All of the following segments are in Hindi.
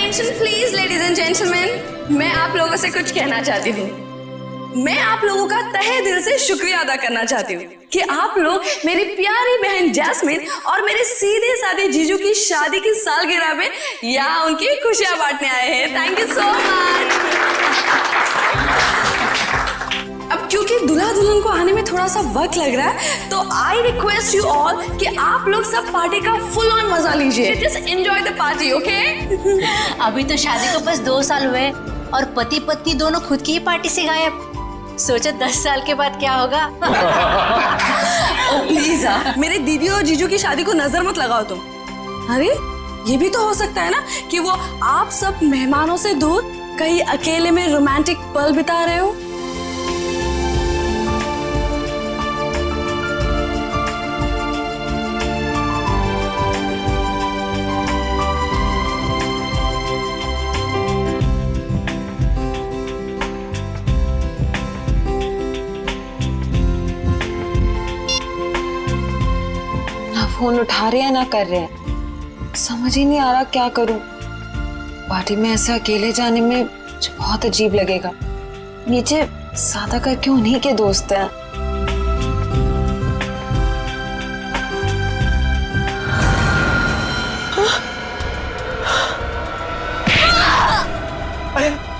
Attention please ladies and gentleman, मैं आप लोगों से कुछ कहना चाहती हूँ। मैं आप लोगों का तहे दिल से शुक्रिया अदा करना चाहती हूँ कि आप लोग मेरी प्यारी बहन जैस्मिन और मेरे सीधे साधे जीजू की शादी की सालगिरह में यहाँ उनकी खुशियां बांटने आए हैं। Thank you so much. अब क्योंकि दूल्हा दुल्हन को आने में थोड़ा सा वक्त लग रहा है, तो आई रिक्वेस्ट यू ऑल कि आप लोग सब पार्टी का फुल ऑन मजा लीजिए। Just enjoy the party, okay? अभी तो शादी को बस 2 साल हुए और पति पत्नी दोनों खुद की ही पार्टी से गायब। सोचो 10 साल के बाद क्या होगा। प्लीज मेरे दीदी और जीजू की शादी को नजर मत लगाओ तुम। अरे ये भी तो हो सकता है ना कि वो आप सब मेहमानों से दूर कहीं अकेले में रोमांटिक पल बिता रहे हो। फोन उठा रहे हैं ना कर रहे हैं, समझ ही नहीं आ रहा क्या करूं। पार्टी में ऐसे अकेले जाने में मुझे बहुत अजीब लगेगा। नीचे सादा का क्यों नहीं के दोस्त हैं।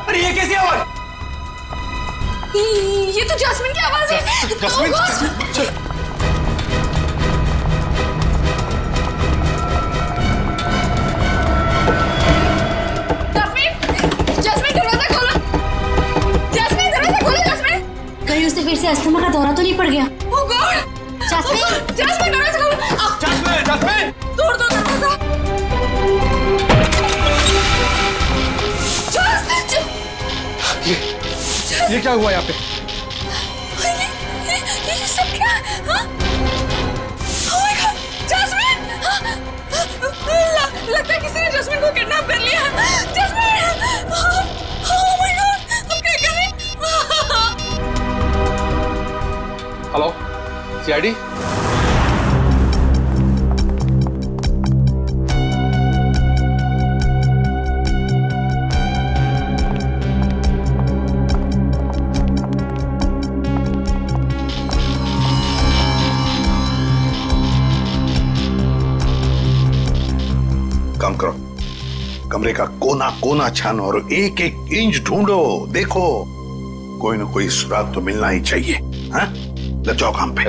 अरे ये कैसी आवाज? ये तो जैस्मिन की आवाज है। जैस्मिन, फिर से अस्थमा का दौरा तो नहीं पड़ गया? ओह गॉड! जैस्मिन, जैस्मिन दरवाजा खोलो। Jasmine, Jasmine! तोड़ दो दरवाजा। ये क्या हुआ यहाँ पे? ये सब क्या है? हाँ? Oh my God! जैस्मिन! लगता है किसी ने जैस्मिन को किडनैप कर लिया। जैस्मिन! Oh my God! हम क्या करें? Hello, CID? काम करो, कमरे का कोना कोना छानो और एक एक इंच ढूंढो। देखो कोई ना कोई सुराग तो मिलना ही चाहिए। हाँ, लग जाओ काम पे।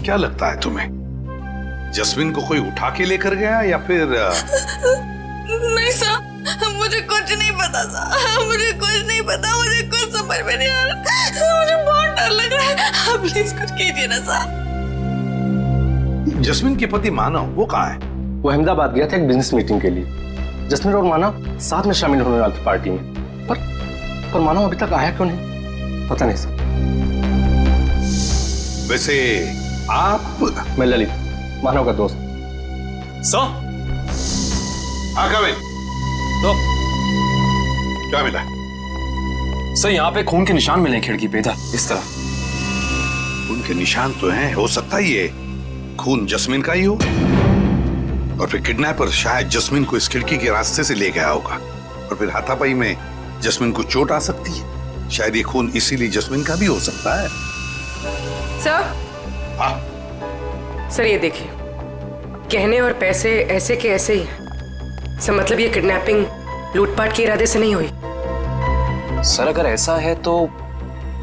क्या लगता है तुम्हें, जस्मिन को कोई उठा के लेकर गया या फिर? नहीं सर, मुझे कुछ नहीं पता सर, मुझे कुछ नहीं पता, मुझे कुछ समझ में नहीं आ रहा, मुझे बहुत डर लग रहा है। आप प्लीज कुछ कीजिए ना सर। जस्मिन के पति मानव वो कहाँ है? वो अहमदाबाद गया था एक बिजनेस मीटिंग के लिए। जस्मिन और मानव साथ में शामिल होने वाले थे पार्टी में, पर मानव अभी तक आया क्यों नहीं, पता नहीं सर। वैसे आप? मैं ललित, मानव का दोस्त। सर? हाँ कमिन। तो क्या मिला? सर यहाँ पे खून के निशान मिले खिड़की पे, इधर इस तरफ। खून के निशान तो हैं, हो सकता है ये खून जस्मिन का ही हो, और फिर किडनैपर शायद जस्मिन को इस खिड़की के रास्ते से ले गया होगा, और फिर हाथापाई में जस्मिन को चोट आ सकती है। शायद ये खून इसीलिए जस्मिन का भी हो सकता है। सर? हाँ सर ये देखिए, गहने और पैसे ऐसे के ऐसे ही। सर मतलब ये किडनैपिंग लूटपाट के इरादे से नहीं हुई। सर अगर ऐसा है तो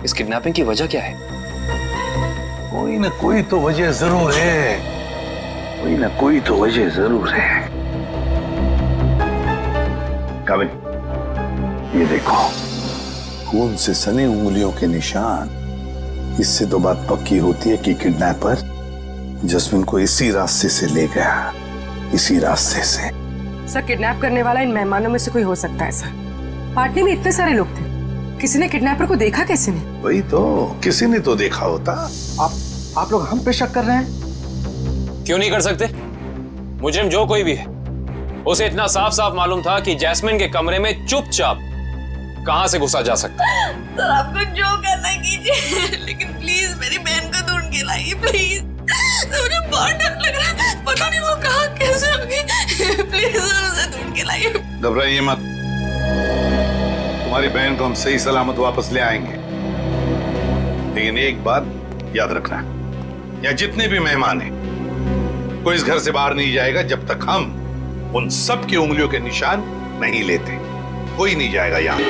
इस किडनैपिंग की वजह क्या है? कोई ना कोई तो वजह जरूर है, कोई ना कोई तो वजह जरूर है। कविन, ये देखो खून से सनी उंगलियों के निशान। इससे तो बात पक्की होती है कि किडनैपर जस्मिन को इसी रास्ते से ले गया, इसी रास्ते से। सर किडनैप करने वाला इन मेहमानों में से कोई हो सकता है सर। पार्टी में इतने सारे लोग थे, किसी ने किडनैपर को देखा कैसे नहीं? वही तो, किसी ने तो देखा होता। आप लोग हम पे शक कर रहे हैं? क्यों नहीं कर सकते? मुजरिम जो कोई भी है, उसे इतना साफ साफ मालूम था कि जैस्मिन के कमरे में चुपचाप कहां से घुसा जा सकता है? सर आपको जो करना है कीजिए, लेकिन प्लीज मेरी बहन को ढूंढ के लाइए प्लीज। मुझे बहुत डर लग रहा है, पता नहीं वो कहाँ कैसे होगी। प्लीज सर उसे ढूंढ के लाइए। घबराइए मत, तुम्हारी बहन को हम सही सलामत वापस ले आएंगे। लेकिन एक बात याद रखना, यहाँ जितने भी मेहमान हैं, कोई इस घर से बाहर नहीं जाएगा जब तक हम उन सब की उंगलियों के निशान नहीं लेते। कोई नहीं जाएगा यहाँ।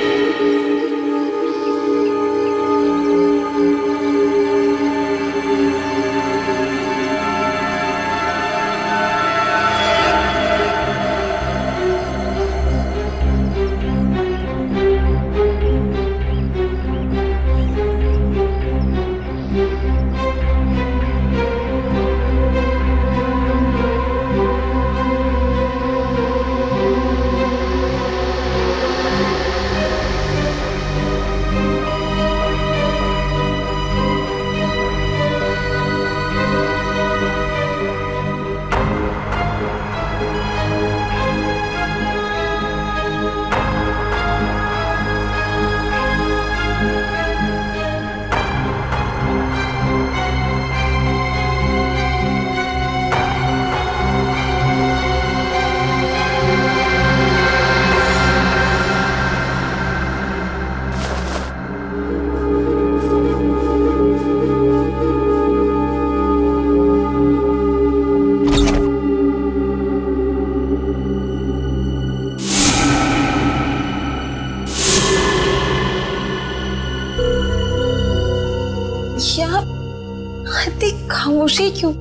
इतनी खामोशी क्यों?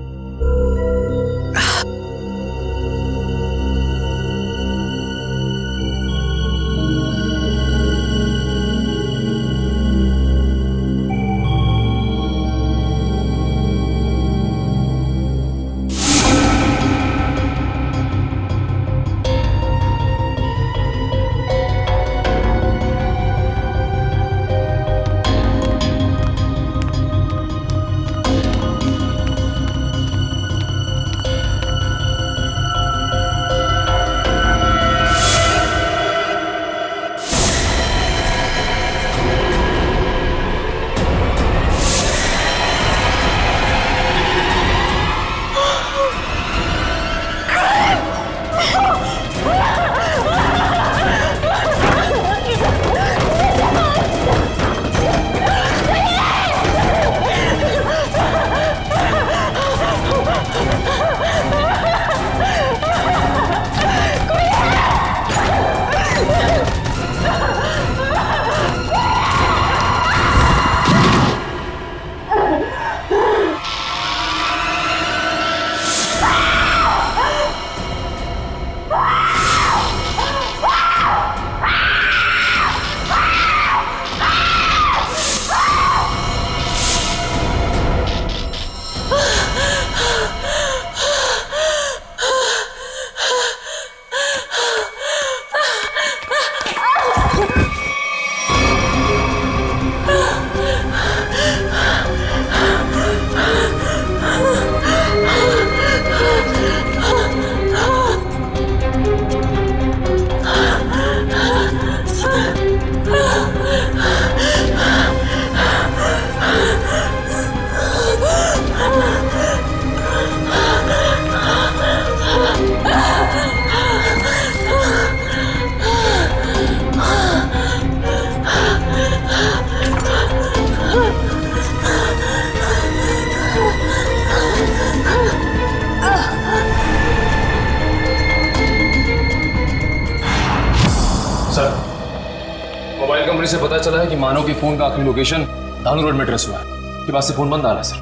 मोबाइल कंपनी से पता चला है कि मानव की फोन का आखिरी लोकेशन धानु रोड में ट्रेस हुआ है। के बाद से फोन बंद आ रहा है सर।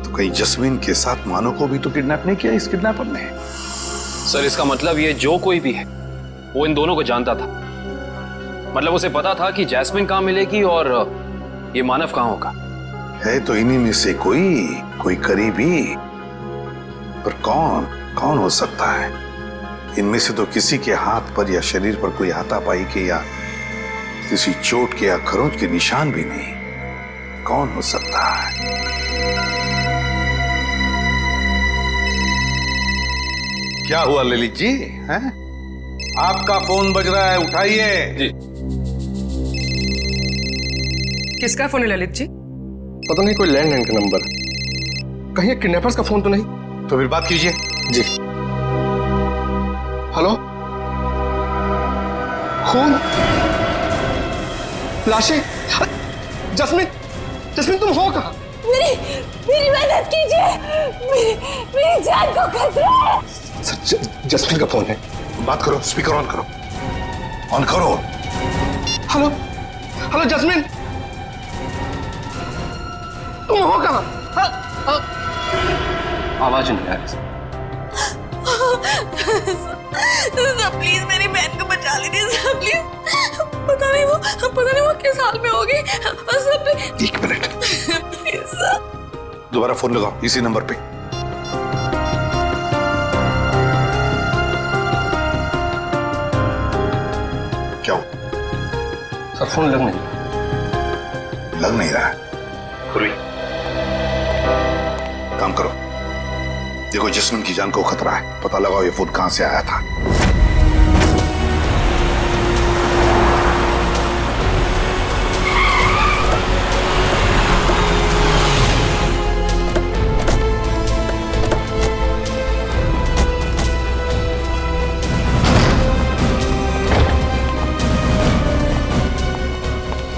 तो कहीं जस्मीन के साथ मानव को भी तो किडनैप नहीं किया इस किडनैपर ने? सर इसका मतलब ये जो कोई भी है वो इन दोनों को जानता था। मतलब उसे पता था कि जैस्मिन कहाँ मिलेगी और ये मानव कहाँ होगा। है तो इन्हीं में से कोई करीबी, पर कौन हो सकता है? इनमें से तो किसी के हाथ पर या शरीर पर कोई हाथापाई के या किसी चोट के या खरोंच के निशान भी नहीं। कौन हो सकता है? क्या हुआ ललित जी? हैं? आपका फोन बज रहा है, उठाइए। जी किसका फोन है ललित जी? पता नहीं, कोई लैंडलाइन का नंबर। कहीं किडनैपर्स का फोन तो नहीं? तो फिर बात कीजिए। जी। हेलो, खून, लाशें। जस्मिन, जस्मिन तुम हो कहाँ? मेरी मदद कीजिए, मेरी जान को खतरा है। सर, जस्मिन का फोन है। बात करो, स्पीकर ऑन करो, ऑन करो। हेलो, हेलो जस्मिन, तुम हो कहाँ? आवाज नहीं आ रही। सर प्लीज मेरी बहन को बचा लीजिए सर, प्लीज। पता नहीं वो किस हाल में होगी sir, please. 1 minute, please sir. दोबारा फोन लगाओ इसी नंबर पे। क्या हो? सर फोन लग नहीं। लग नहीं रहा। खुरी, काम करो, देखो जस्मिन की जान को खतरा है, पता लगाओ ये फोन कहां से आया था।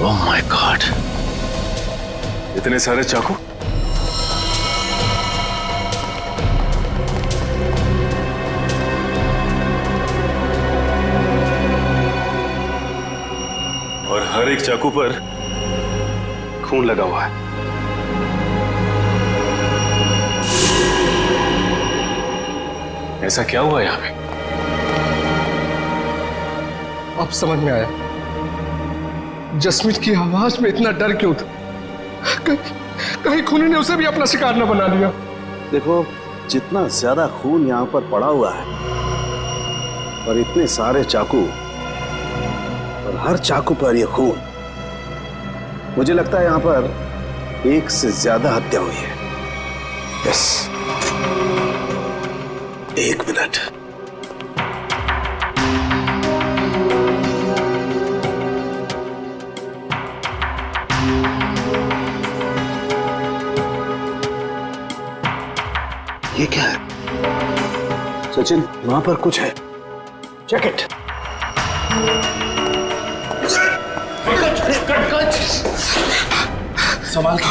ओह माय गॉड, इतने सारे चाकू। और हर एक चाकू पर खून लगा हुआ है। ऐसा क्या हुआ यहाँ पे? अब समझ में आया जस्मिन की आवाज में इतना डर क्यों था। कहीं खूनी ने उसे भी अपना शिकार न बना लिया। देखो, जितना ज्यादा खून यहाँ पर पड़ा हुआ है और इतने सारे चाकू और हर चाकू पर ये खून, मुझे लगता है यहाँ पर एक से ज्यादा हत्या हुई है। Yes, 1 minute. ये क्या है? सचिन, वहां पर कुछ है, चेक इट। संभाल के।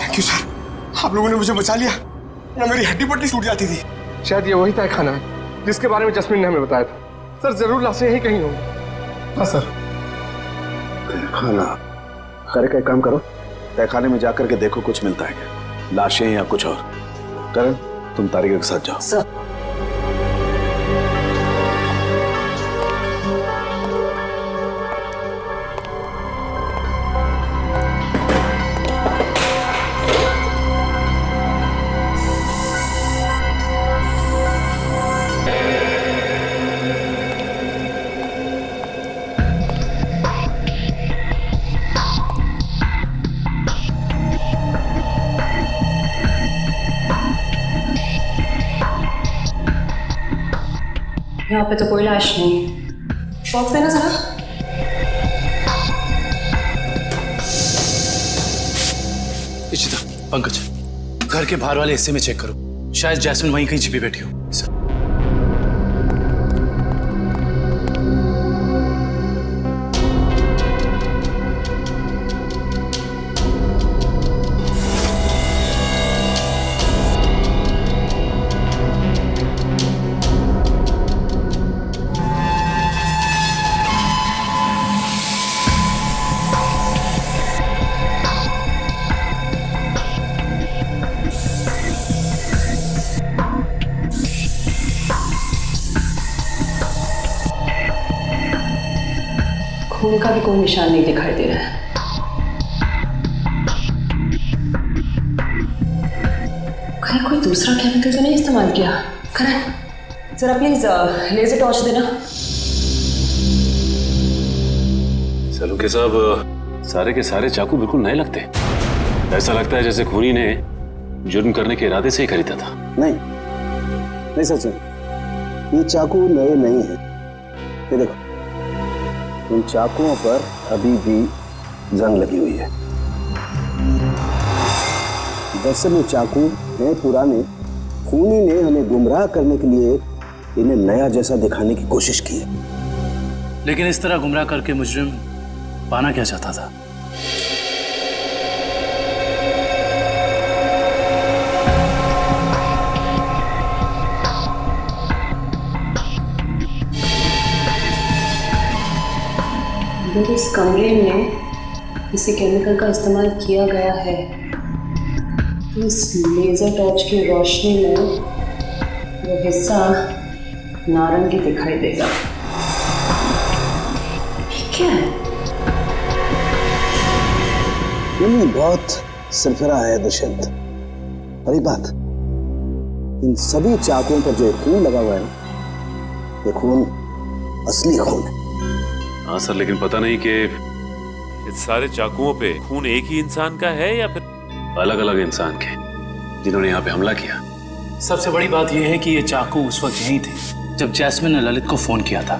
थैंक यू सर, आप लोगों ने मुझे बचा लिया, ना मेरी हड्डी पट्टी टूट जाती थी। शायद ये वही तहखाना है जिसके बारे में जस्मिन ने हमें बताया था। सर जरूर लाशें यहीं कहीं होंगी। हाँ सर। तहखाना, खैर का एक काम करो, तहखाने में जाकर के देखो कुछ मिलता है क्या, लाशें या कुछ और। करण, तुम तारिका के साथ जाओ। सर यहाँ पे तो कोई लाश नहीं है। बॉक्स देना जरा। इशिता, पंकज, घर के बाहर वाले हिस्से में चेक करो, शायद जैस्मिन वहीं कहीं छिपी बैठी हो। खून का भी कोई निशान नहीं दिखाई दे रहा है। कहीं कोई दूसरा केमिकल तो नहीं इस्तेमाल किया? करण, जरा प्लीज लेजर टॉर्च देना। सलूके साहब, सारे के सारे चाकू बिल्कुल नए लगते। ऐसा लगता है जैसे खूनी ने जुर्म करने के इरादे से ही खरीदा था। नहीं नहीं सचिन, ये चाकू नए नहीं है। ये देखो, इन चाकुओं पर अभी भी जंग लगी हुई है। दरअसल ये चाकू हैं पुराने, खूनी ने हमें गुमराह करने के लिए इन्हें नया जैसा दिखाने की कोशिश की है। लेकिन इस तरह गुमराह करके मुजरिम पाना क्या चाहता था? अगर इस कमरे में किसी केमिकल का इस्तेमाल किया गया है तो इस लेजर टॉर्च की रोशनी में वो हिस्सा नारंगी दिखाई देगा। ये क्या है? ये बहुत सरफरा है दुष्यंत। और एक बात, इन सभी चाकुओं पर जो खून लगा हुआ है ना, ये खून असली खून है। हाँ सर, लेकिन पता नहीं कि इस सारे चाकुओं पे खून एक ही इंसान का है या फिर अलग अलग इंसान के जिन्होंने यहाँ पे हमला किया। सबसे बड़ी बात यह है कि ये चाकू उस वक्त यहीं थे जब जैस्मिन ने ललित को फोन किया था।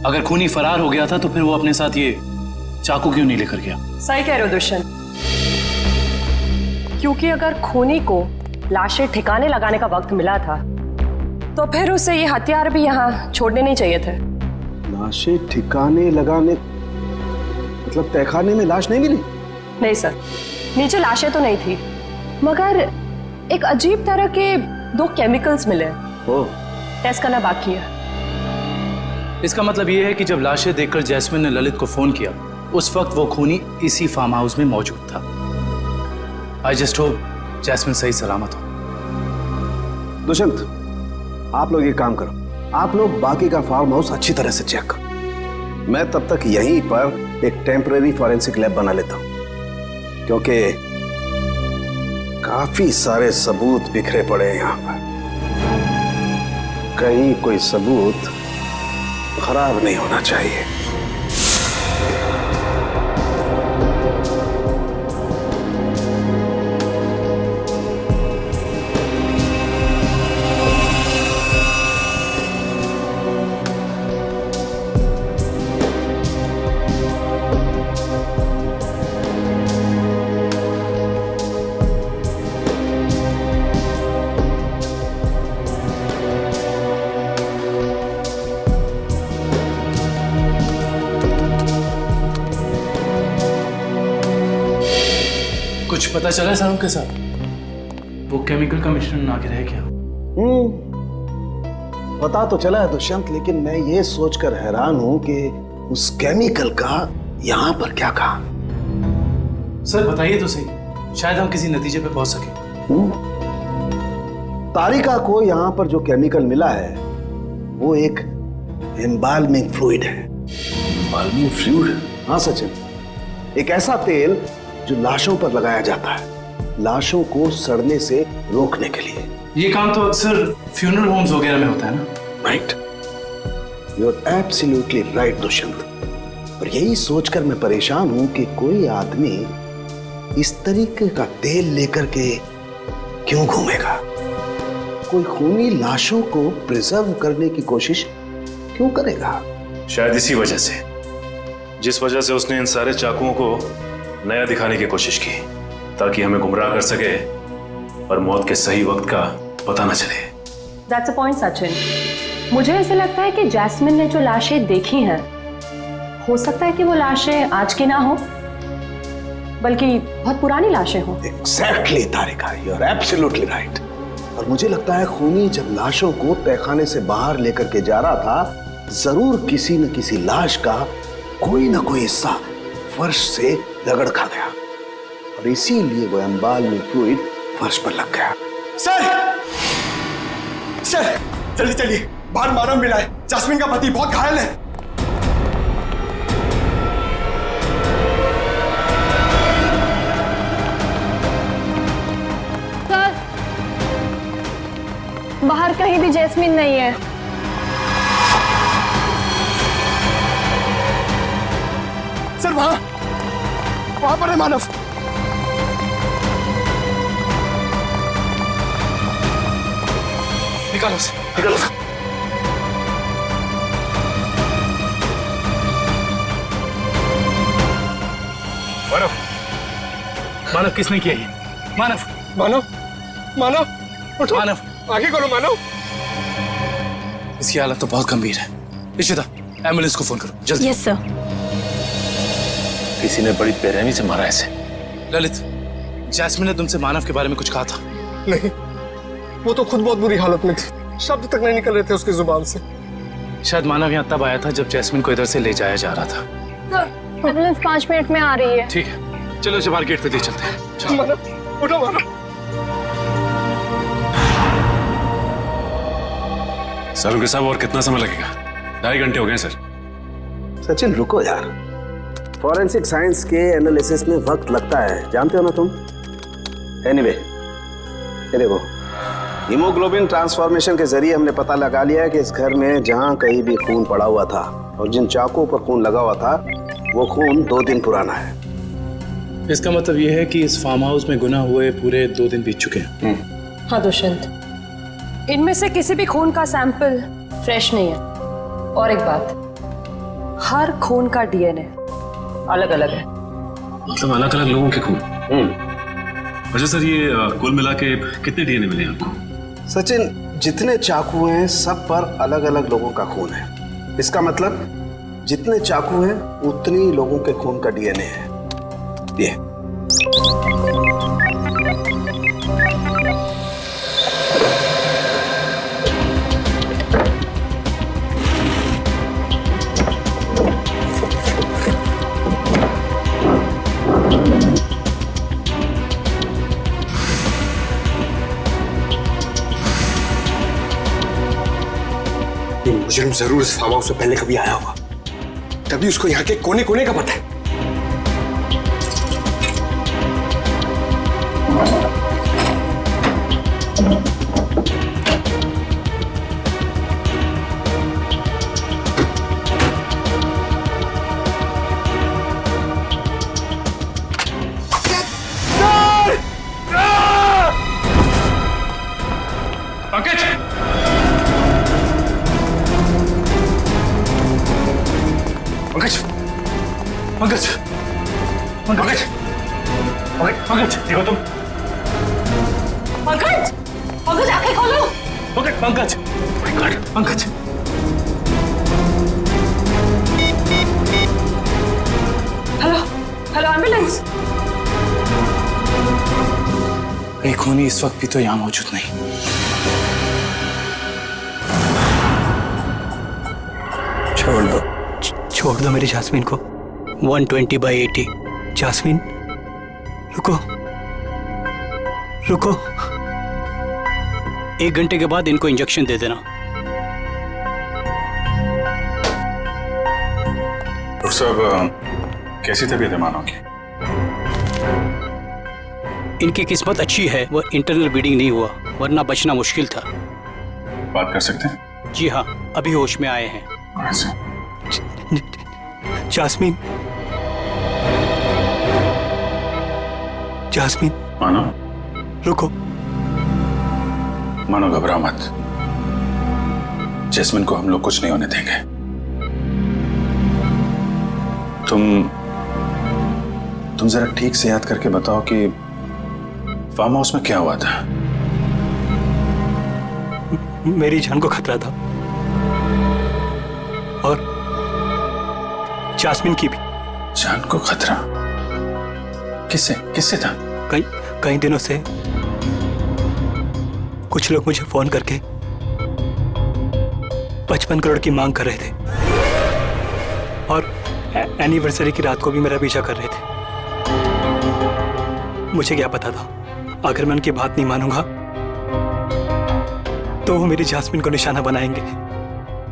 अगर खूनी फरार हो गया था तो फिर वो अपने साथ ये चाकू क्यों नहीं लेकर गया? सही कह रहे हो दुष्यंत, क्योंकि अगर खूनी को लाशें ठिकाने लगाने का वक्त मिला था तो फिर उसे ये हथियार भी यहाँ छोड़ने नहीं चाहिए थे। लाशें ठिकाने लगाने मतलब तहखाने में लाश नहीं मिली? नहीं सर, नीचे लाशें तो नहीं थी, मगर एक अजीब तरह के 2 केमिकल्स मिले। टेस्ट करना बाकी है। इसका मतलब ये है कि जब लाशें देखकर जैस्मिन ने ललित को फोन किया उस वक्त वो खूनी इसी फार्म हाउस में मौजूद था। आई जस्ट होप जैस्मिन सही सलामत हो। दुष्यंत, आप लोग एक काम करो, आप लोग बाकी का फार्म हाउस अच्छी तरह से चेक करो। मैं तब तक यहीं पर एक टेम्परेरी फॉरेंसिक लैब बना लेता हूं, क्योंकि काफी सारे सबूत बिखरे पड़े हैं यहां पर। कहीं कोई सबूत खराब नहीं होना चाहिए। कुछ पता चला साहब के साथ? वो केमिकल का मिश्रण आगे रह गया? पता तो चला है दुष्यंत, लेकिन मैं ये सोचकर हैरान हूं कि उस केमिकल का यहां पर क्या काम। सर बताइए तो सही, शायद हम किसी नतीजे पे पहुंच सके। तारिका को यहां पर जो केमिकल मिला है वो एक एम्बाल्मिंग फ्लूइड है। Embalming fluid? हाँ सचिन, एक ऐसा तेल जो लाशों पर लगाया जाता है, लाशों को सड़ने से रोकने के लिए। ये काम तो अक्सर फ्यूनरल होम्स वगैरह में होता है ना? Right, you are absolutely right Dushyant. और यही सोचकर मैं परेशान हूं कि कोई आदमी इस तरीके का तेल लेकर के क्यों घूमेगा। कोई खूनी लाशों को प्रिजर्व करने की कोशिश क्यों करेगा? शायद इसी वजह से, जिस वजह से उसने इन सारे चाकुओं को नया दिखाने की कोशिश की, ताकि हमें गुमराह कर सके और मौत के सही वक्त का पता न चले। That's a point, Sachin. मुझे ऐसा लगता है कि जैस्मिन ने जो लाशें देखी हैं, हो सकता है कि वो लाशें आज की ना हो, बल्कि बहुत पुरानी लाशें हो। Exactly, Tarika, you are absolutely right। और मुझे लगता है खूनी जब लाशों को तहखाने से बाहर लेकर के जा रहा था, जरूर किसी न किसी लाश का कोई ना कोई हिस्सा फर्श से रगड़ खा गया और इसीलिए वो एम्बाल्मिंग फ्लूइड फर्श पर लग गया। सर, सर जल्दी चलिए, बाहर मानव मिला है, जैस्मिन का पति बहुत घायल है। सर, बाहर कहीं भी जैस्मिन नहीं है। सर वहां पर है मानव। निकालो उसे, निकालो। मानव किसने किया ये? मानव मानव मानव उठो, मानव आगे करो मानव। इसकी हालत तो बहुत गंभीर है। इशिता एम्बुलेंस को फोन करो जल्दी। Yes sir. किसी ने बड़ी बेरहमी से मारा ऐसे। ललित, जैस्मिन ने तुमसे मानव के बारे में कुछ कहा था? नहीं, वो तो खुद बहुत बुरी हालत में थी, शब्द तक नहीं निकल रहे थे उसकी जुबान से। शायद मानव यहाँ तब आया था जब जैस्मिन को इधर से ले जाया जा रहा था। एम्बुलेंस 5 मिनट में आ रही है। ठीक है, चलो इसे बाहर गेट पे दे चलते हैं। चलो। मानव उठो मानव। सर उनके साहब और कितना समय लगेगा? 2.5 घंटे हो गए सर। सचिन रुको यार, फॉरेंसिक साइंस के एनालिसिस में वक्त लगता है, जानते हो ना तुम। एनीवे, ये देखो, हीमोग्लोबिन ट्रांसफॉर्मेशन के जरिए हमने पता लगा लिया है कि इस घर में जहां कहीं भी खून पड़ा हुआ था और जिन चाकुओं पर खून लगा हुआ था वो खून 2 दिन पुराना है। इसका मतलब ये है कि इस फार्म हाउस में गुनाह हुए पूरे 2 दिन बीत चुके हैं। हाँ दुष्यंत, इनमें से किसी भी खून का सैंपल फ्रेश नहीं है। और एक बात, हर खून का डीएनए अलग अलग है। मतलब अलग अलग लोगों के खून? अच्छा सर, ये कुल मिला के कितने डीएनए मिले आपको? सचिन, जितने चाकू हैं सब पर अलग अलग लोगों का खून है। इसका मतलब जितने चाकू हैं उतनी लोगों के खून का डीएनए है। ये मुजरिम जरूर इस फार्म हाउस से पहले कभी आया होगा, तभी उसको यहाँ के कोने कोने का पता है। पंकज! पंकज पंकज पंकज पंकज देखो तुम। पंकज, पंकज आंखें खोलो। Pankaj Pankaj Pankaj hello hello ambulance. एक खूनी इस वक्त भी तो यहाँ मौजूद नहीं। छोड़ दो मेरी जास्मिन को। 120/80। जास्मिन रुको रुको। 1 घंटे के बाद इनको इंजेक्शन दे देना। डॉक्टर साहब, कैसी तबीयत है मानव की? इनकी किस्मत अच्छी है, वो इंटरनल ब्लीडिंग नहीं हुआ, वरना बचना मुश्किल था। बात कर सकते हैं? जी हाँ, अभी होश में आए हैं। Jasmine jasmine. मानव रुको। मानो, घबराओ मत। जैस्मिन को हम लोग कुछ नहीं होने देंगे। तुम जरा ठीक से याद करके बताओ कि फार्म हाउस में क्या हुआ था? मेरी जान को खतरा था और जास्मिन की भी। जान को खतरा? किससे किससे था? कई दिनों से कुछ लोग मुझे फोन करके 55 करोड़ की मांग कर रहे थे और एनिवर्सरी की रात को भी मेरा पीछा कर रहे थे। मुझे क्या पता था, अगर मैं उनकी बात नहीं मानूंगा तो वो मेरी जास्मिन को निशाना बनाएंगे।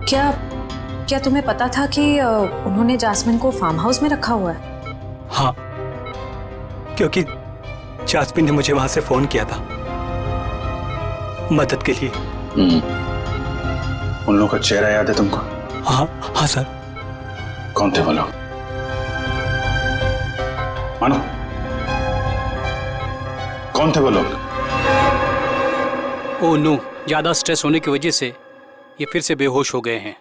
क्या तुम्हें पता था कि उन्होंने जास्मिन को फार्म हाउस में रखा हुआ है? हाँ, क्योंकि जास्मिन ने मुझे वहां से फोन किया था मदद के लिए। उन लोगों का चेहरा याद है तुमको? हाँ सर। कौन थे वो लोग? मानो, कौन थे वो लोग? ओह नो, ज्यादा स्ट्रेस होने की वजह से ये फिर से बेहोश हो गए हैं।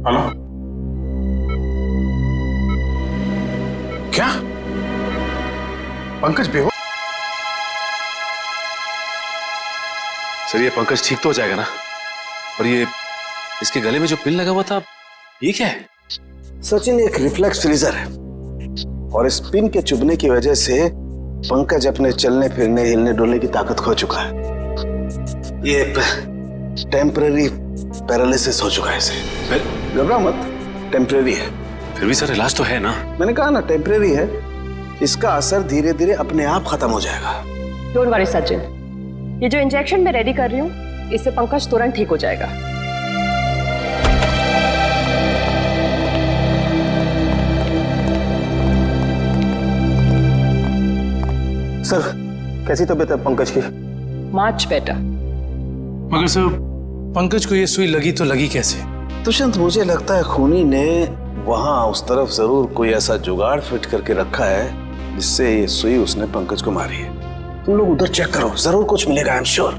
हेलो। पंकज बेहोश। सर ये पंकज ठीक तो हो जाएगा ना? और ये इसके गले में जो पिन लगा हुआ था ये क्या है? सचिन एक रिफ्लेक्स फ्रीजर है और इस पिन के चुभने की वजह से पंकज अपने चलने फिरने हिलने डुलने की ताकत खो चुका है। ये टेम्पररी पैरालिसिस हो चुका है इसे। घबरा मत, टेम्पररी है। फिर भी सर इलाज तो है ना? मैंने कहा ना टेम्पररी है, इसका असर धीरे धीरे अपने आप खत्म हो जाएगा। डोंट वरी सचिन, ये जो इंजेक्शन मैं रेडी कर रही हूँ इससे पंकज तुरंत ठीक हो जाएगा। सर कैसी तबीयत है पंकज की? Much better. मगर सर पंकज को ये सुई लगी तो लगी कैसे? दुष्यंत मुझे लगता है खूनी ने वहां उस तरफ जरूर कोई ऐसा जुगाड़ फिट करके रखा है जिससे ये सुई उसने पंकज को मारी है। तुम लोग उधर चेक करो, जरूर कुछ मिलेगा, आई एम श्योर।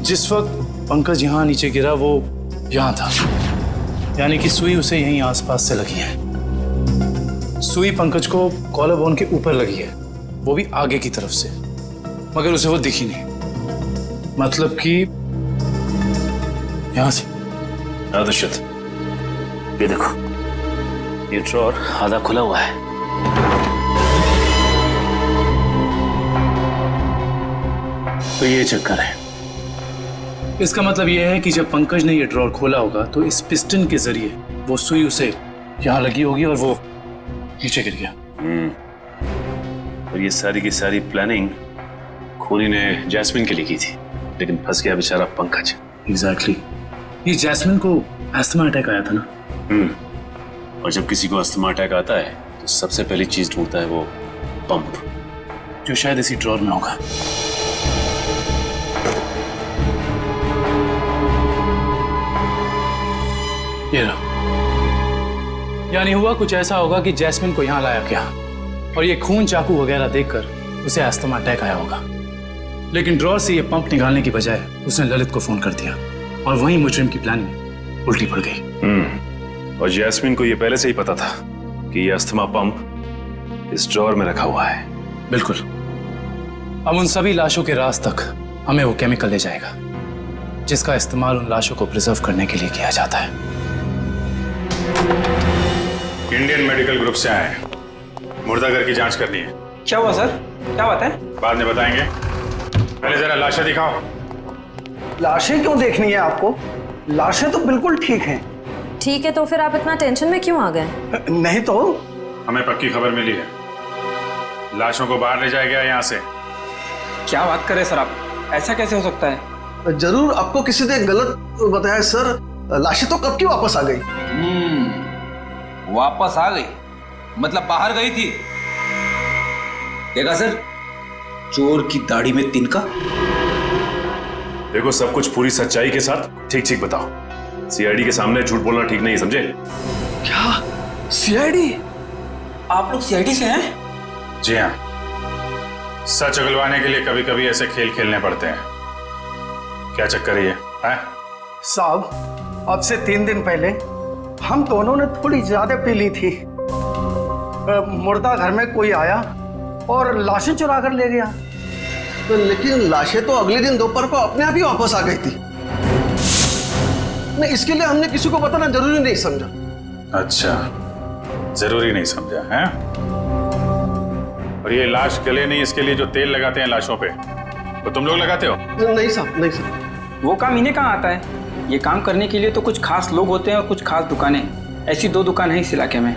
जिस वक्त पंकज यहाँ नीचे गिरा वो यहाँ था, यानी कि सुई उसे यहीं आसपास से लगी है। सुई पंकज को कॉलर बोन के ऊपर लगी है, वो भी आगे की तरफ से, मगर उसे वो दिखी नहीं। मतलब कि यहां से। हाँ दुष्यंत, ये देखो ये ड्रॉर आधा खुला हुआ है। तो ये चक्कर है। इसका मतलब यह है कि जब पंकज ने ये ड्रॉर खोला होगा तो इस पिस्टन के जरिए वो सुई उसे यहां लगी होगी और वो नीचे गिर गया। और ये सारी की सारी प्लानिंग खूनी ने जैस्मिन के लिए की थी, लेकिन फंस गया बेचारा पंकज। एग्जैक्टली। ये जैस्मिन को अस्थमा अटैक आया था ना? और जब किसी को अस्थमा अटैक आता है तो सबसे पहली चीज ढूंढता है वो पंप, जो शायद इसी ड्रॉर में होगा। ये रहा। यानी हुआ कुछ ऐसा होगा कि जैस्मिन को यहां लाया गया और ये खून चाकू वगैरह देखकर उसे अस्थमा अटैक आया होगा, लेकिन ड्रॉर से ये पंप निकालने की बजाय उसने ललित को फोन कर दिया और वहीं मुजरिम की प्लानिंग उल्टी पड़ गई। और जैस्मिन को ये पहले से ही पता था कि ये अस्थमा पंप इस ड्रॉर में रखा हुआ है। बिल्कुल। अब उन सभी लाशों के राज तक हमें वो केमिकल ले जाएगा जिसका इस्तेमाल उन लाशों को प्रिजर्व करने के लिए किया जाता है। इंडियन मेडिकल ग्रुप से आए हैं, मुर्दाघर की जांच करनी है। क्या हुआ सर? क्या बात है? बाद में बताएंगे, पहले जरा लाशें दिखाओ। लाशें क्यों देखनी है आपको? लाशें तो बिल्कुल ठीक हैं। ठीक है, तो फिर आप इतना टेंशन में क्यों आ गए? नहीं तो। हमें पक्की खबर मिली है, लाशों को बाहर ले जाया गया यहाँ से। क्या बात कर रहे सर आप? ऐसा कैसे हो सकता है? जरूर आपको किसी ने गलत बताया सर। लाशें तो कब की वापस आ गई। वापस आ गई मतलब बाहर गई थी? देखा सर, चोर की दाढ़ी में तिनका। देखो सब कुछ पूरी सच्चाई के साथ ठीक ठीक बताओ। सीआईडी के सामने झूठ बोलना ठीक नहीं, समझे? क्या? सीआईडी? आप लोग सीआईडी से हैं? जी हाँ, सच उगलवाने के लिए कभी कभी ऐसे खेल खेलने पड़ते हैं। क्या चक्कर है ये? साहब, अब से 3 दिन पहले हम दोनों ने थोड़ी ज्यादा पी ली थी। मुर्दा घर में कोई आया और लाशें चुरा कर ले गया। तो लेकिन लाशें तो अगले दिन दोपहर को अपने आप ही वापस आ गई थी। नहीं, इसके लिए हमने किसी को बताना जरूरी नहीं समझा। अच्छा, जरूरी नहीं समझा है? और ये लाश गले नहीं, इसके लिए जो तेल लगाते हैं लाशों पे, वो तुम लोग लगाते हो? नहीं साहब, नहीं साहब। वो काम इन्हें कहाँ आता है? ये काम करने के लिए तो कुछ खास लोग होते हैं और कुछ खास दुकानें। ऐसी 2 दुकान है इस इलाके में।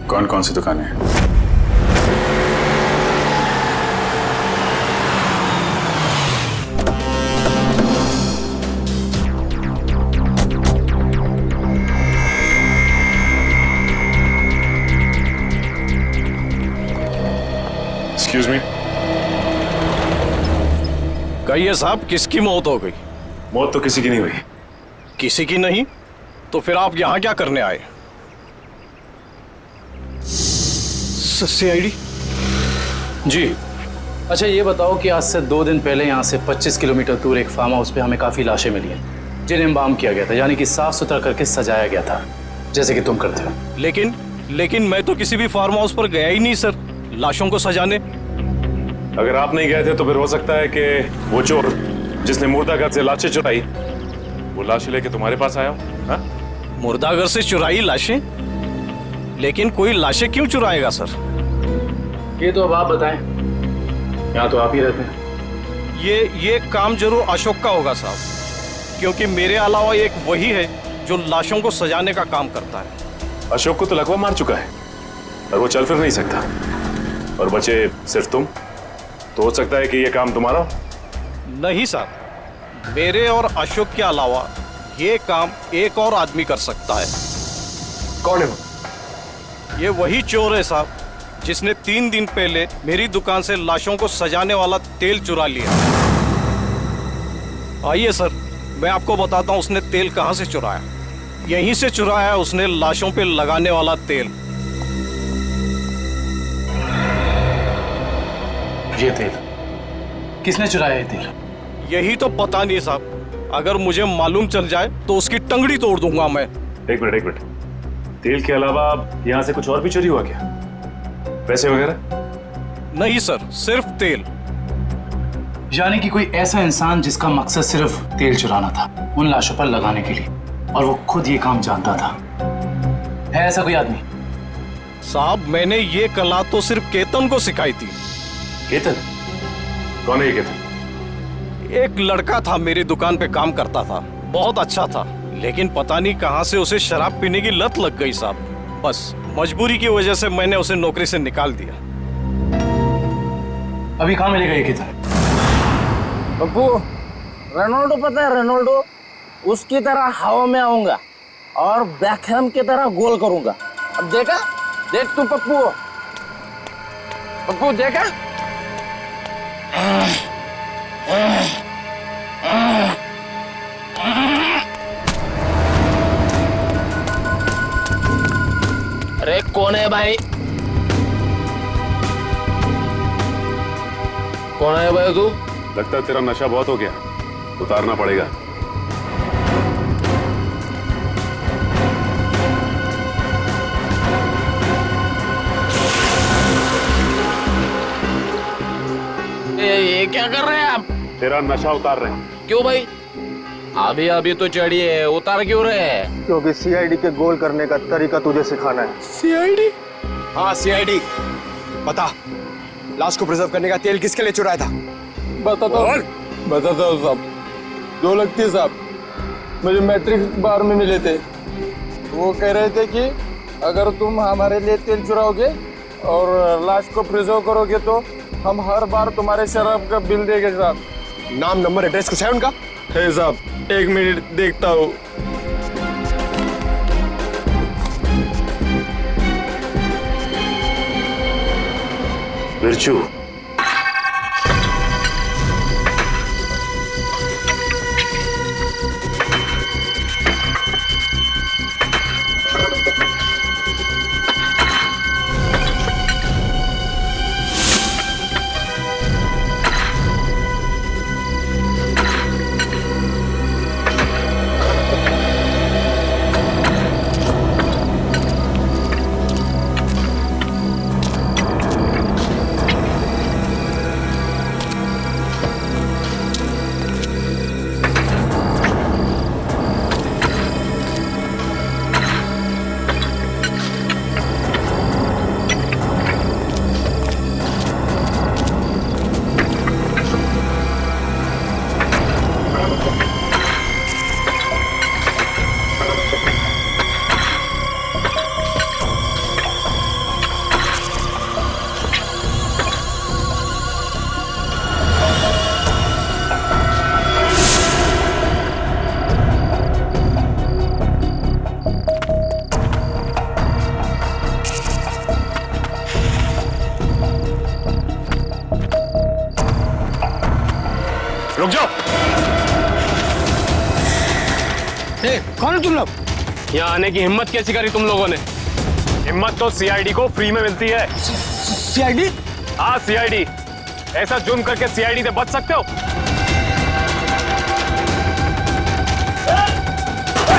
कौन कौन सी दुकानें हैं? Excuse me. कहिए साहब, किसकी मौत हो गई? मौत तो किसी की नहीं हुई। किसी की नहीं? तो फिर आप यहाँ क्या करने आए? सीआईडी? जी। अच्छा ये बताओ कि आज से 2 दिन पहले यहाँ से 25 किलोमीटर दूर एक फार्म हाउस पे हमें काफी लाशें मिली हैं। जिन्हें एम्बाम किया गया था, यानी कि साफ सुथरा करके सजाया गया था, जैसे कि तुम करते हो। लेकिन मैं तो किसी भी फार्म हाउस पर गया ही नहीं सर, लाशों को सजाने। अगर आप नहीं गए थे तो फिर हो सकता है कि वो चोर जिसने मुर्दाघर से लाशें चुराई वो लाशें लेके तुम्हारे पास आया हो। हाँ? मुर्दाघर से चुराई लाशें? लेकिन कोई लाशें क्यों चुराएगा सर? ये तो अब आप बताएं, यहाँ तो आप ही रहते हैं। ये काम जरूर अशोक का होगा साहब, क्योंकि मेरे अलावा एक वही है जो लाशों को सजाने का काम करता है। अशोक को तो लकवा मार चुका है और वो चल फिर नहीं सकता, और बचे सिर्फ तुम, तो हो सकता है कि ये काम तुम्हारा। नहीं साहब, मेरे और अशोक के अलावा ये काम एक और आदमी कर सकता है। कौन है वो? ये वही चोर है साहब जिसने 3 दिन पहले मेरी दुकान से लाशों को सजाने वाला तेल चुरा लिया। आइए सर, मैं आपको बताता हूँ उसने तेल कहाँ से चुराया। यहीं से चुराया उसने लाशों पे लगाने वाला तेल। ये तेल किसने चुराया? ये तेल यही तो पता नहीं साहब, अगर मुझे मालूम चल जाए तो उसकी टंगड़ी तोड़ दूंगा मैं। एक मिनट, तेल के अलावा यहाँ से कुछ और भी चोरी हुआ क्या? पैसे वगैरह? नहीं सर, सिर्फ तेल। यानी कि कोई ऐसा इंसान जिसका मकसद सिर्फ तेल चुराना था उन लाशों पर लगाने के लिए, और वो खुद ये काम जानता था। है ऐसा कोई आदमी? साहब, मैंने ये कला तो सिर्फ केतन को सिखाई थी। केतन? कौन है ये केतन? एक लड़का था, मेरी दुकान पे काम करता था, बहुत अच्छा था, लेकिन पता नहीं कहां से उसे शराब पीने की लत लग गई साहब। बस मजबूरी की वजह से मैंने उसे नौकरी से निकाल दिया। अभी कहाँ मिलेगा ये केतन? पप्पू, रोनाल्डो पता है? रोनाल्डो उसकी तरह हवा में आऊंगा और बैकहैम की तरह गोल करूंगा। अब देखा? देख तू पप्पू, पप्पू देखा? अरे कौन है भाई? कौन है भाई तू? लगता है तेरा नशा बहुत हो गया, उतारना पड़ेगा। ये क्या कर रहे हैं आप? तेरा नशा उतार रहे हैं। क्यों भाई? अभी अभी तो चढ़ी है, उतार क्यों रहे हैं? क्योंकि सीआईडी के गोल करने का तरीका तुझे सिखाना है। सीआईडी? हाँ सीआईडी। बता, लाश को प्रिजर्व करने का तेल किसके लिए चुराया था? बताता हूँ साहब। जो लगती साहब, मुझे मैट्रिक बार में मिले थे, वो कह रहे थे कि अगर तुम हमारे लिए तेल चुराओगे और लाश को प्रिजर्व करोगे तो हम हर बार तुम्हारे शराब का बिल देंगे साहब। नाम, नंबर, एड्रेस कुछ है उनका? है साहब, 1 मिनट देखता हूँ। बिरजू, रुक जाओ। कौन है तुम लोग? यहाँ आने की हिम्मत कैसी करी तुम लोगों ने? हिम्मत तो सीआईडी को फ्री में मिलती है। सीआईडी? हाँ सीआईडी। ऐसा जुर्म करके सीआईडी से बच सकते हो?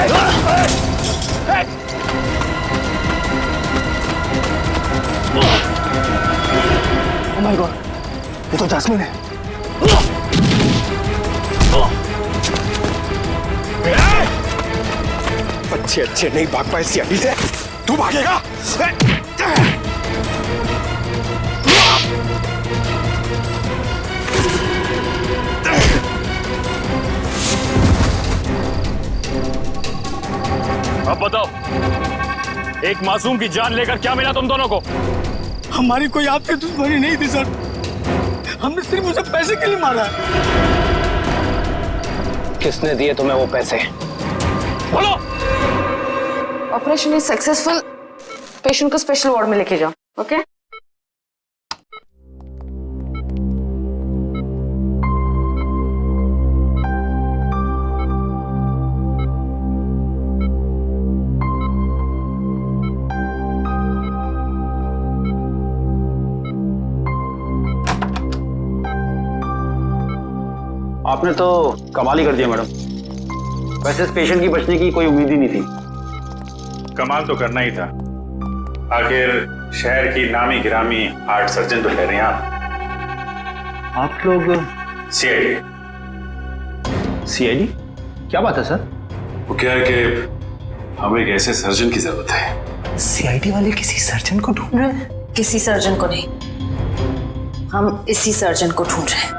Oh my God, ये तो जैस्मिन है। अच्छे अच्छे नहीं भाग पाए सीआईडी से, तू भागेगा? अब बताओ, एक मासूम की जान लेकर क्या मिला तुम दोनों को? हमारी कोई आपसे दुश्मनी नहीं थी सर, हमने सिर्फ उसे पैसे के लिए मारा है। किसने दिए तुम्हें वो पैसे? बोलो। ऑपरेशन इज सक्सेसफुल, पेशेंट को स्पेशल वार्ड में लेके जाओ। ओके आपने तो कमाल ही कर दिया मैडम। वैसे इस पेशेंट की बचने की कोई उम्मीद ही नहीं थी। कमाल तो करना ही था, आखिर शहर की नामी गिरामी हार्ट सर्जन तो कह रहे हैं आप लोग सीआईडी। सीआईडी? क्या बात है सर? वो क्या है कि हमें एक ऐसे सर्जन की जरूरत है। सीआईडी वाले किसी सर्जन को ढूंढ रहे हैं? किसी सर्जन को नहीं, हम इसी सर्जन को ढूंढ रहे हैं।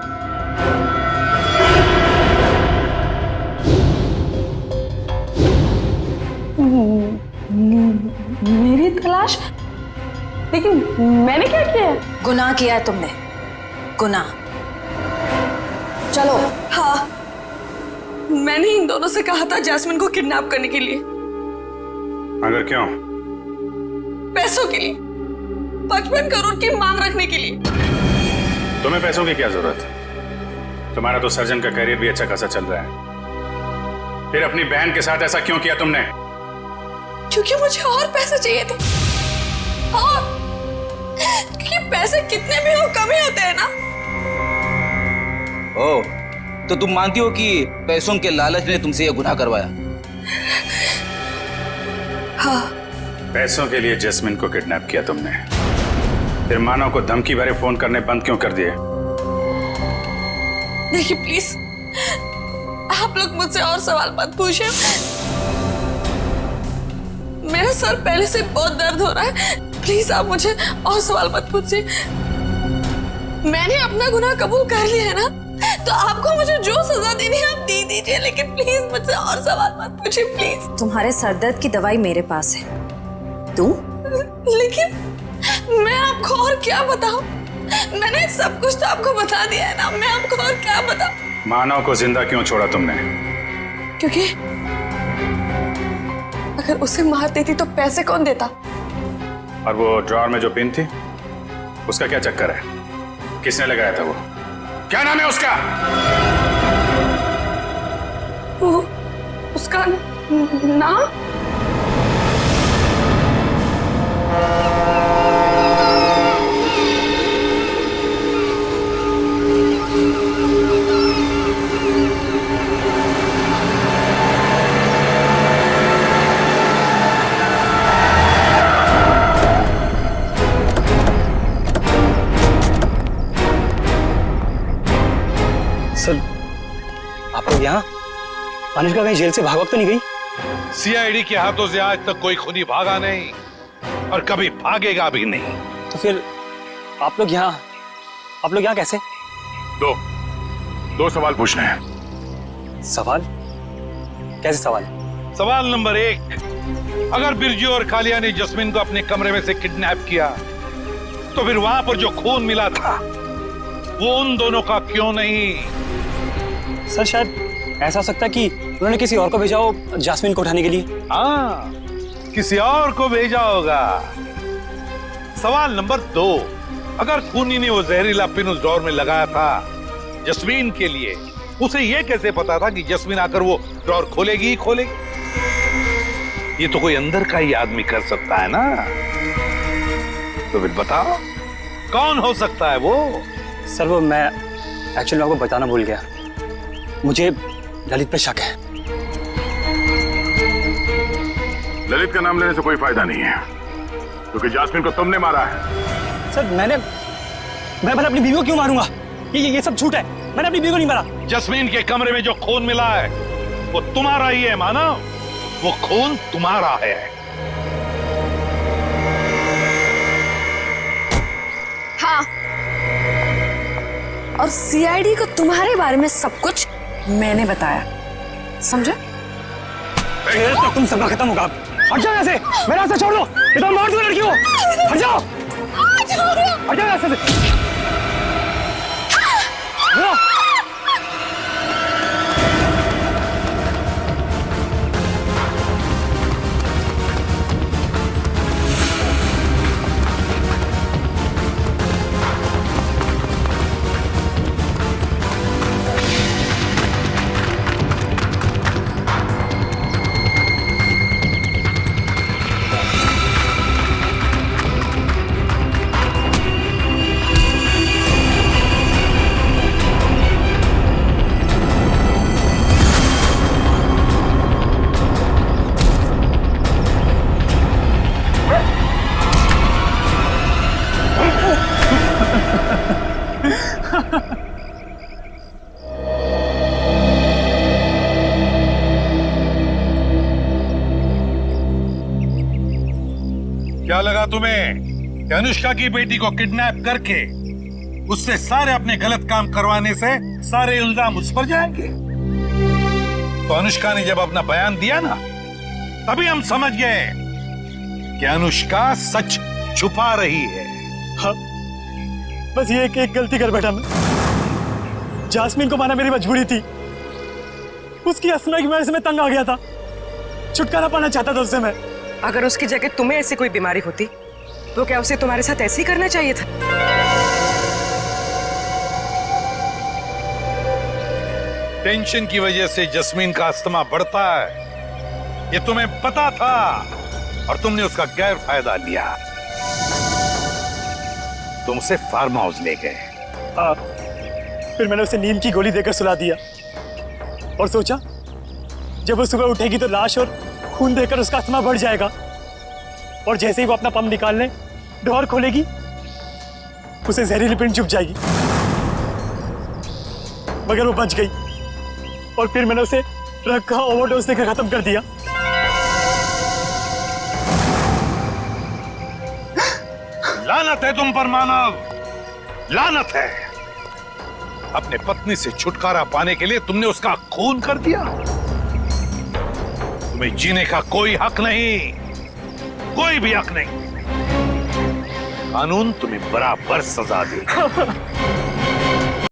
मेरी तलाश? लेकिन मैंने क्या किया है? गुनाह किया है तुमने, गुनाह। चलो। हाँ, मैंने इन दोनों से कहा था जैस्मिन को किडनैप करने के लिए। मगर क्यों? पैसों के लिए, 55 करोड़ की मांग रखने के लिए। तुम्हें पैसों की क्या जरूरत है? तुम्हारा तो सर्जन का करियर भी अच्छा खासा चल रहा है, फिर अपनी बहन के साथ ऐसा क्यों किया तुमने? क्योंकि मुझे और पैसे चाहिए थे, और क्योंकि पैसे कितने भी हो कम ही होते हैं ना। ओ, तो तुम मानती हो कि पैसों के लालच ने तुमसे यह गुनाह करवाया? हाँ। पैसों के लिए जैस्मिन को किडनैप किया तुमने, फिर मानव को धमकी भरे फोन करने बंद क्यों कर दिए? देखिए प्लीज, आप लोग मुझसे और सवाल मत पूछिए। मेरा सर पहले से बहुत दर्द हो रहा है, प्लीज आप मुझे और सवाल मत पूछिए। मैंने अपना गुनाह कबूल कर लिया है ना, तो आपको मुझे जो सजा देनी है आप दे दीजिए, लेकिन प्लीज मुझसे और सवाल मत पूछिए प्लीज। तुम्हारे सरदर्द की दवाई मेरे पास है, तू? लेकिन मैं आपको और क्या बताऊं? मैंने सब कुछ तो आपको बता दिया है ना, मैं आपको और क्या बताऊं? मानव को जिंदा क्यों छोड़ा तुमने? क्योंकि अगर उसे मार देती तो पैसे कौन देता? और वो ड्रॉर में जो पिन थी, उसका क्या चक्कर है? किसने लगाया था वो? क्या नाम है उसका? वो उसका नाम? सर, आप लोग यहाँ? अनुष्का कहीं जेल से भाग तो नहीं गई? सीआईडी के हाथों से आज तक कोई खूनी भागा नहीं और कभी भागेगा भी नहीं। तो फिर आप लोग यहाँ कैसे? दो सवाल पूछने हैं। सवाल? कैसे सवाल? सवाल नंबर 1, अगर बिरजू और कालिया ने जस्मिन को अपने कमरे में से किडनैप किया, तो फिर वहां पर जो खून मिला था वो उन दोनों का क्यों नहीं? सर, शायद ऐसा हो सकता है कि उन्होंने किसी और को भेजा हो जैस्मिन को उठाने के लिए। हाँ, किसी और को भेजा होगा। सवाल नंबर 2, अगर खूनी ने वो जहरीला पिन उस ड्रॉर में लगाया था जस्मीन के लिए, उसे यह कैसे पता था कि जस्मीन आकर वो ड्रॉर खोलेगी ही खोलेगी? ये तो कोई अंदर का ही आदमी कर सकता है ना। तो फिर बताओ कौन हो सकता है वो? सर, वो मैं एक्चुअली आपको बताना भूल गया, मुझे ललित पे शक है। ललित का नाम लेने से कोई फायदा नहीं है, क्योंकि जास्मिन को तुमने मारा है। सर मैं भला अपनी बीवी को क्यों मारूंगा? ये सब झूठ है। मैंने अपनी बीवी को नहीं मारा। जस्मीन के कमरे में जो खून मिला है वो तुम्हारा ही है मानव, वो खून तुम्हारा है। हाँ, और सीआईडी को तुम्हारे बारे में सब कुछ मैंने बताया, समझे? तो तुम सबका खत्म होगा। हट जाओ यहाँ से, मेरा रास्ता छोड़ दो। ये तो मार दो लड़की को। हट जाओ, हट जाओ रास्ते से। क्या लगा तुम्हें कि अनुष्का की बेटी को किडनैप करके उससे सारे अपने गलत काम करवाने से सारे इल्जाम उस पर जाएंगे? तो अनुष्का ने जब अपना बयान दिया ना, तभी हम समझ गए कि अनुष्का सच छुपा रही है। हाँ, बस ये एक गलती कर बैठा मैं। जास्मिन को माना मेरी मजबूरी थी। उसकी असना की वजह से मैं तंग आ गया था। छुटकारा पाना चाहता था उससे मैं। अगर उसकी जगह तुम्हें ऐसी कोई बीमारी होती तो क्या उसे तुम्हारे साथ ऐसे ही करना चाहिए था? टेंशन की वजह से जस्मीन का अस्थमा बढ़ता है, ये तुम्हें पता था और तुमने उसका गैर फायदा लिया। तुम उसे फार्म हाउस ले गए। फिर मैंने उसे नींद की गोली देकर सुला दिया और सोचा जब वो सुबह उठेगी तो लाश और खून देकर उसका अस्थमा बढ़ जाएगा, और जैसे ही वो अपना पंप निकालने डोर खोलेगी उसे जहरीली पिंड चुभ जाएगी। मगर वो बच गई और फिर मैंने उसे ड्रग का ओवरडोज देकर खत्म कर दिया। लानत है तुम पर मानव, लानत है। अपने पत्नी से छुटकारा पाने के लिए तुमने उसका खून कर दिया। तुम्हें जीने का कोई हक नहीं, कोई भी हक नहीं। कानून तुम्हें बराबर सजा देगा।